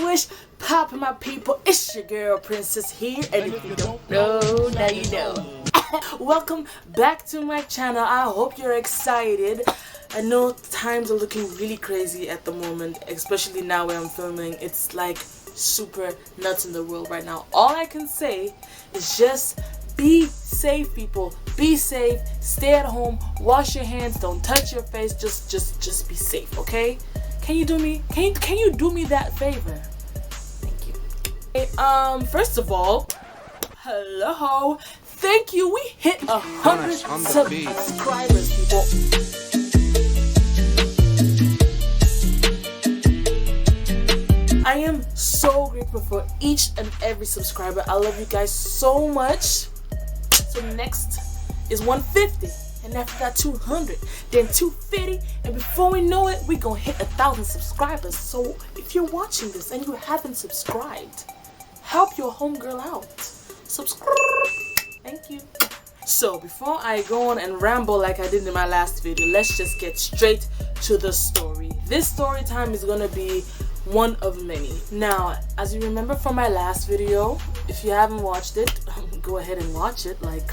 English, pop my people, it's your girl Princess here, and if you don't know, now you know. Welcome back to my channel. I hope you're excited. I know times are looking really crazy at the moment, especially now where I'm filming. It's like super nuts in the world right now. All I can say is just be safe, people. Be safe, stay at home, wash your hands, don't touch your face, just be safe, okay? Can you do me that favor? Thank you. Okay, first of all, hello. Thank you. We hit 100 subscribers, people. I am so grateful for each and every subscriber. I love you guys so much. So next is 150, and after that 200, then 250, and before we know it, we're gonna hit 1,000 subscribers. So if you're watching this and you haven't subscribed, help your homegirl out. Subscribe. Thank you. So before I go on and ramble like I did in my last video, let's just get straight to the story. This story time is gonna be one of many. Now, as you remember from my last video, if you haven't watched it, go ahead and watch it like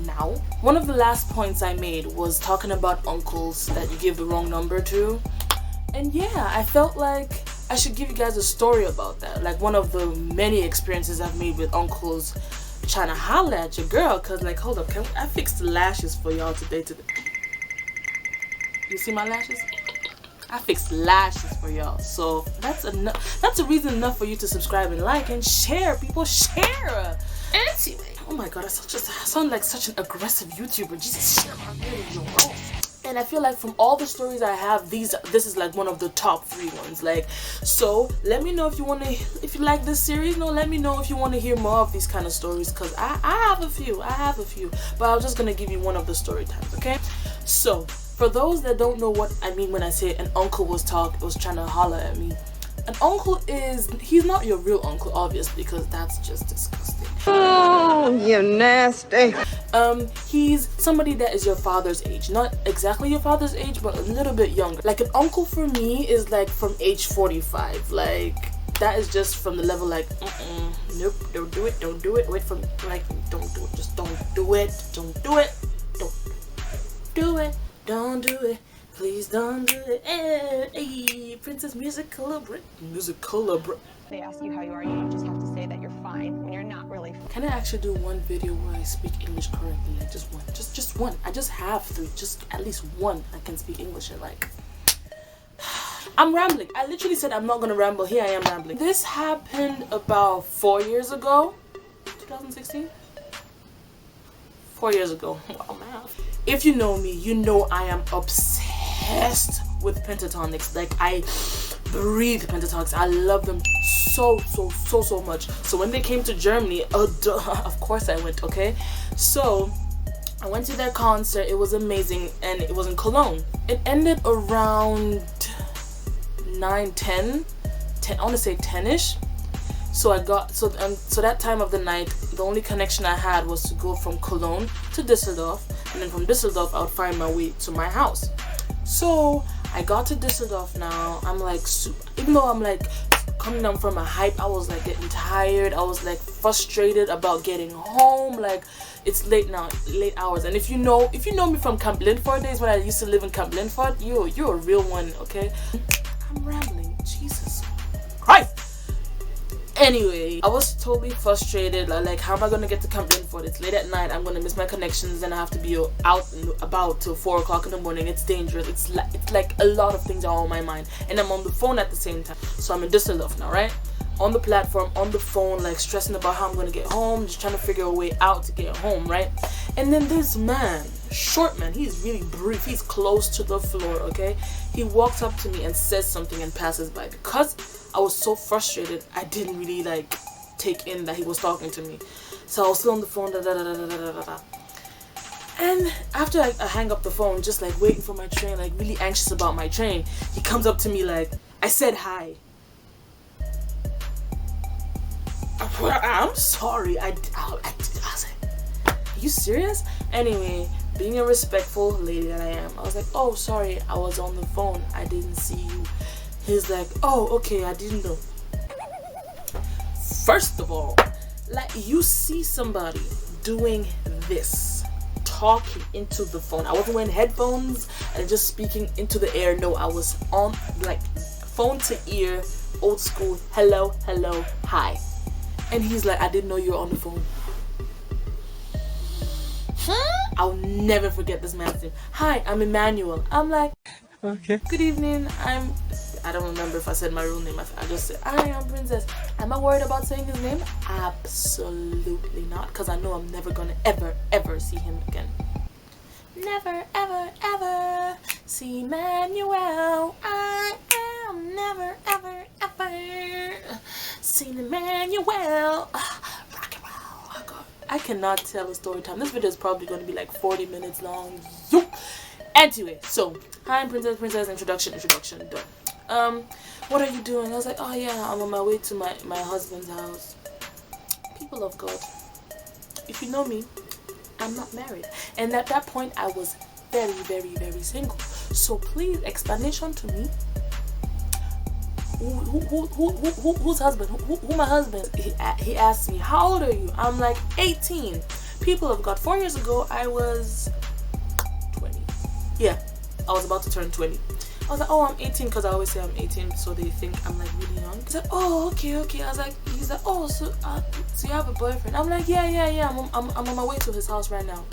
now. One of the last points I made was talking about uncles that you give the wrong number to. And yeah, I felt like I should give you guys a story about that. Like one of the many experiences I've made with uncles trying to holler at your girl. Cause like, hold up, I fixed the lashes for y'all today. You see my lashes? I fixed lashes for y'all, so that's enough. That's a reason enough for you to subscribe and like and share. People, share. Anyway, oh my god, I sound like such an aggressive YouTuber. Jesus, share my video, bro. And I feel like from all the stories I have, this is like one of the top 3 ones. Like, so let me know if you like this series. No, let me know if you want to hear more of these kind of stories, cause I have a few, but I'm just gonna give you one of the story times, okay? So. For those that don't know what I mean when I say an uncle was trying to holler at me, an uncle he's not your real uncle, obviously, because that's just disgusting. Oh, you nasty. He's somebody that is your father's age. Not exactly your father's age, but a little bit younger. Like an uncle for me is like from age 45. Like that is just from the level like, nope, don't do it. Wait from like, don't do it. Just don't do it. Don't do it. Don't do it. Don't do it, please don't do it. Hey, Princess Music Collabor. They ask you how you are, you just have to say that you're fine when you're not really. Can I actually do one video where I speak English correctly? Like just one, just one. I just have 3, just at least one I can speak English in. Like, I'm rambling. I literally said I'm not gonna ramble. Here I am rambling. This happened about 4 years ago, 2016. 4 years ago. Wow, man. If you know me, you know I am obsessed with pentatonics. Like, I breathe pentatonics. I love them so much. So when they came to Germany, of course I went, okay? So I went to their concert. It was amazing, and it was in Cologne. It ended around 9, 10. I want to say 10ish. So so that time of the night, the only connection I had was to go from Cologne to Düsseldorf, and then from Düsseldorf I would find my way to my house. So I got to Düsseldorf now. I'm like, even though I'm like coming down from a hype, I was like getting tired. I was like frustrated about getting home. Like, it's late now, late hours. And if you know me from Camp Lindford days when I used to live in Camp Lindford, you're a real one, okay? I'm rambling. Jesus Christ. Anyway, I was totally frustrated. Like, how am I gonna get to Camp Lindford? It's late at night. I'm gonna miss my connections, and I have to be out and about till 4 o'clock in the morning. It's dangerous. It's like a lot of things are on my mind, and I'm on the phone at the same time. So I'm in Düsseldorf now, right? On the platform, on the phone, like stressing about how I'm gonna get home, just trying to figure a way out to get home, right? And then this man, short man, he's really brief. He's close to the floor, okay? He walks up to me and says something and passes by. Because I was so frustrated, I didn't really like take in that he was talking to me. So I was still on the phone, And after I hang up the phone, just like waiting for my train, like really anxious about my train, he comes up to me like, I said hi. I'm sorry. I was like, are you serious? Anyway, being a respectful lady that I am, I was like, oh, sorry, I was on the phone. I didn't see you. He's like, oh, okay, I didn't know. First of all, like, you see somebody doing this, talking into the phone. I wasn't wearing headphones and just speaking into the air. No, I was on, like, phone to ear, old school, hello, hello, hi. And he's like, I didn't know you were on the phone. I'll never forget this man's name. Hi, I'm Emmanuel. I'm like, okay, good evening. I don't remember if I said my real name. I just said, hi, I'm Princess. Am I worried about saying his name? Absolutely not, because I know I'm never gonna ever see him again. Never ever see Emmanuel. I am never ever seen Emmanuel. Rock and roll. Oh God. I cannot tell a story time. This video is probably going to be like 40 minutes long. Anyway, so hi, I'm Princess, introduction, done. What are you doing? I was like, oh yeah, I'm on my way to my husband's house. People of God, if you know me, I'm not married, and at that point I was very single. So please, explanation to me. Who's husband? Who my husband? He asked me, how old are you? I'm like, 18. People of God, 4 years ago I was 20. Yeah, I was about to turn 20. I was like, oh, I'm 18, because I always say I'm 18, so they think I'm like really young. He's like, oh, okay. I was like, he's like, oh, so you have a boyfriend? I'm like, yeah. I'm on my way to his house right now.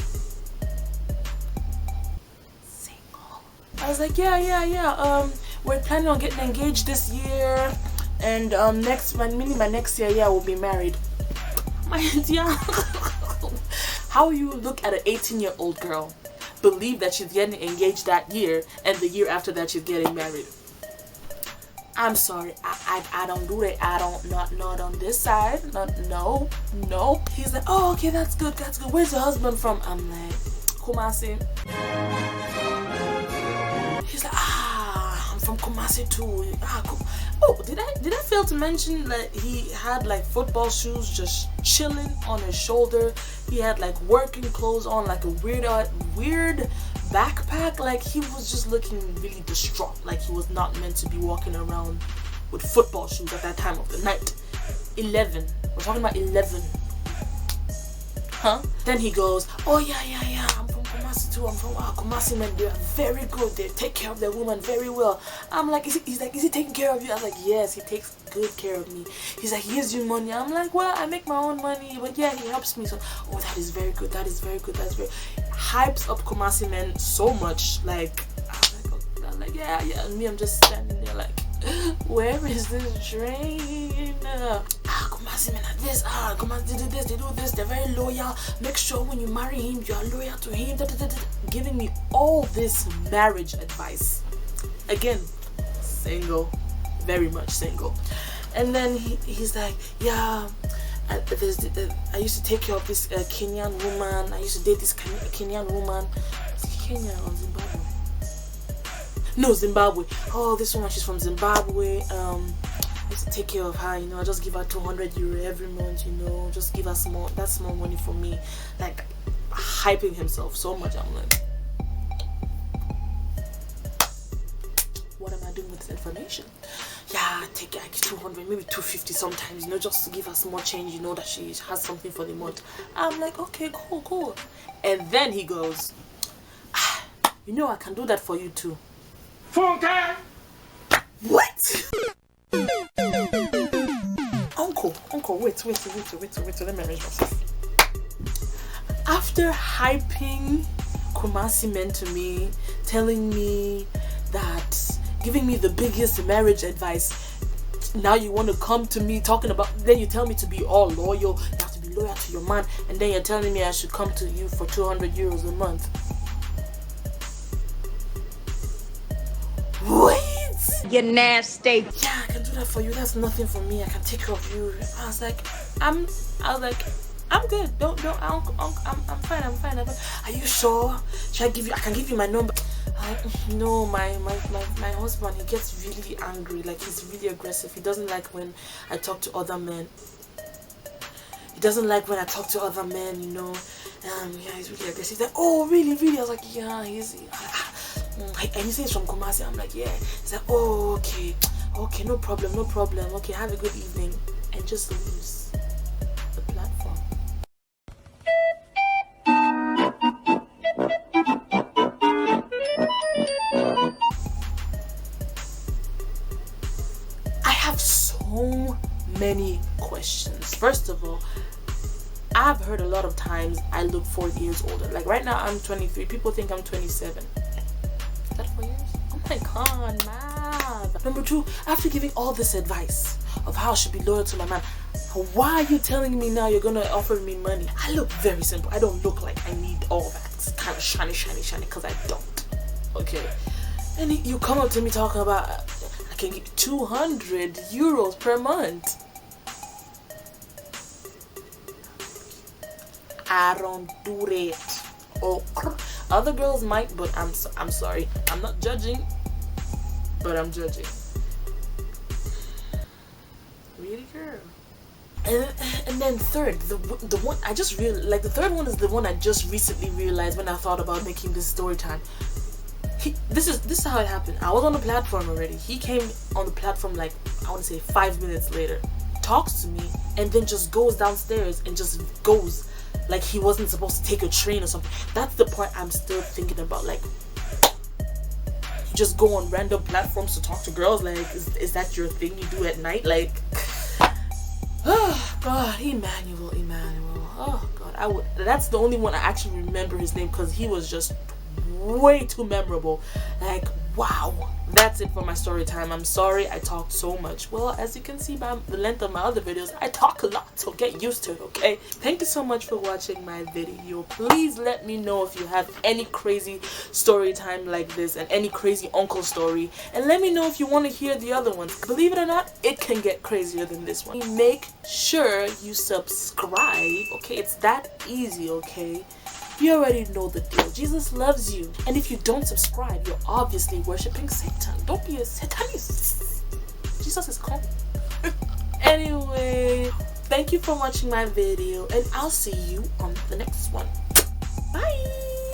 Single. I was like, yeah. We're planning on getting engaged this year, and my next year, yeah, we'll be married. Yeah. How you look at an 18-year-old girl, believe that she's getting engaged that year, and the year after that she's getting married? I'm sorry, I don't do that. I don't, not on this side. No. He's like, oh, okay, that's good. Where's your husband from? I'm like, Kumasi. He's like, I'm from Kumasi too. Oh, did I fail to mention that he had like football shoes just chilling on his shoulder? He had like working clothes on, like a weird backpack. Like, he was just looking really distraught, like he was not meant to be walking around with football shoes at that time of the night. 11. We're talking about 11. Huh? Then he goes, oh yeah, I'm from Kumasi too. I'm from Kumasi men, they're very good. They take care of their woman very well. I'm like, is he taking care of you? I was like, yes, he takes good care of me. He's like, he gives you money. I'm like, well, I make my own money, but yeah, he helps me. So, oh, that is very good. That's very hypes up Kumasi men so much. Like, I'm like, yeah. And me, I'm just standing there like, where is this train? Kumasi men are this. Kumasi do this. They do this. They're very loyal. Make sure when you marry him, you are loyal to him. Giving me all this marriage advice. Again, single, very much single. And then he's like, yeah. I used to take care of this Kenyan woman. I used to date this Kenyan woman. Is it Kenya or Zimbabwe? No, Zimbabwe. Oh, this woman, she's from Zimbabwe. I used to take care of her, I just give her 200 euro every month, just give her that small money for me. Like, hyping himself so much. I'm like, what am I doing with this information? Yeah, I take like 200, maybe 250 sometimes, just to give her small change, that she has something for the month. I'm like, okay, cool. And then he goes, I can do that for you too. Funke! What? Uncle, wait, let me arrange myself. After hyping Kumasi men to me, telling me that, giving me the biggest marriage advice, now you want to come to me talking about, then you tell me to be all loyal, you have to be loyal to your man, and then you're telling me I should come to you for 200 euros a month. Wait! You nasty. Yeah, I can do that for you. That's nothing for me. I can take care of you. I was like, I'm good. I'm fine. Are you sure? Should I give you? I can give you my number. No, my husband, he gets really angry. Like, he's really aggressive. He doesn't like when I talk to other men. Yeah, he's really aggressive. He's like, oh, really? I was like, yeah, and he says from Kumasi. I'm like, yeah. He's like, oh, okay, no problem. Okay, have a good evening. And and just leaves the platform. I have so many questions. First of all, I've heard a lot of times I look 4 years older. Like right now I'm 23. People think I'm 27. Is that 4 years? Oh my god, math. Number 2, after giving all this advice of how I should be loyal to my man, why are you telling me now you're gonna offer me money? I look very simple. I don't look like I need all that kind of shiny, because I don't. Okay. And you come up to me talking about I can get 200 euros per month. I don't do that. Oh, other girls might, but I'm sorry. I'm not judging, but I'm judging. Really, girl? And then third, the one I just realized, like the third one is the one I just recently realized when I thought about making this story time. This is how it happened. I was on the platform already. He came on the platform like, I want to say 5 minutes later, talks to me, and then just goes downstairs and just goes like he wasn't supposed to take a train or something. That's the part I'm still thinking about. Like, you just go on random platforms to talk to girls. Like, is that your thing you do at night? Like, oh God, Emmanuel. Oh God, that's the only one I actually remember his name, because he was just way too memorable. Like, wow. That's it for my story time. I'm sorry I talked so much. Well, as you can see by the length of my other videos, I talk a lot, so get used to it, okay? Thank you so much for watching my video. Please let me know if you have any crazy story time like this and any crazy uncle story, and let me know if you want to hear the other ones. Believe it or not, it can get crazier than this one. Make sure you subscribe, okay? It's that easy, okay? You already know the deal. Jesus loves you. And if you don't subscribe, you're obviously worshipping Satan. Don't be a Satanist. Jesus is coming. Anyway, thank you for watching my video, and I'll see you on the next one. Bye.